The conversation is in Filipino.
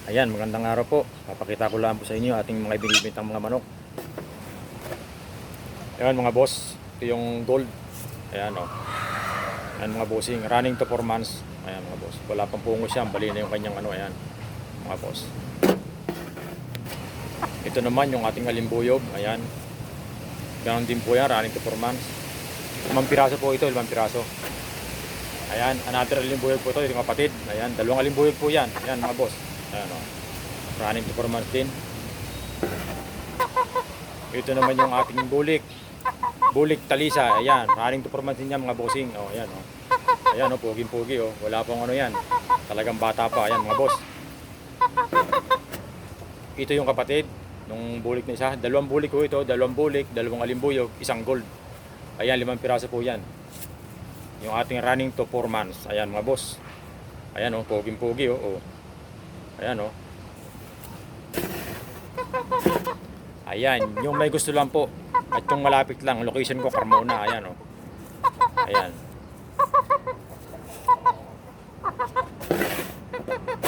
Ayan, magandang araw po. Papakita ko lang po sa inyo ating mga binibintang mga manok. Ayan mga boss, ito yung gold. Ayan o. Ayan mga bossing, running to 4 months. Ayan mga boss, wala pang pungos yan, bali na yung kanyang ano. Ayan mga boss. Ito naman yung ating alimbuyog. Ayan, ganon din po yan, running to 4 months. 5 piraso po ito, 5 piraso. Ayan, another alimbuyog po ito, yung kapatid. Ayan, dalawang alimbuyog po yan. Ayan mga boss. Ayan o, running to 4 months din. Ito naman yung ating bulik. Bulik talisa. Ayan, running to 4 months din yan mga bossing. O, ayan o. Ayan o, puging-pugi o. Wala pong ano yan. Talagang bata pa. Ayan mga boss. Ito yung kapatid nung bulik na isa. Dalawang bulik ko ito. Dalawang bulik, dalawang alimbuyog, isang gold. Ayan, 5 piraso po yan. Yung ating running to 4 months. Ayan mga boss. Ayan o, puging-pugi o. Ayan o. Ayan, yung may gusto lang po at yung malapit lang, location ko Carmona, ayan o. Ayan.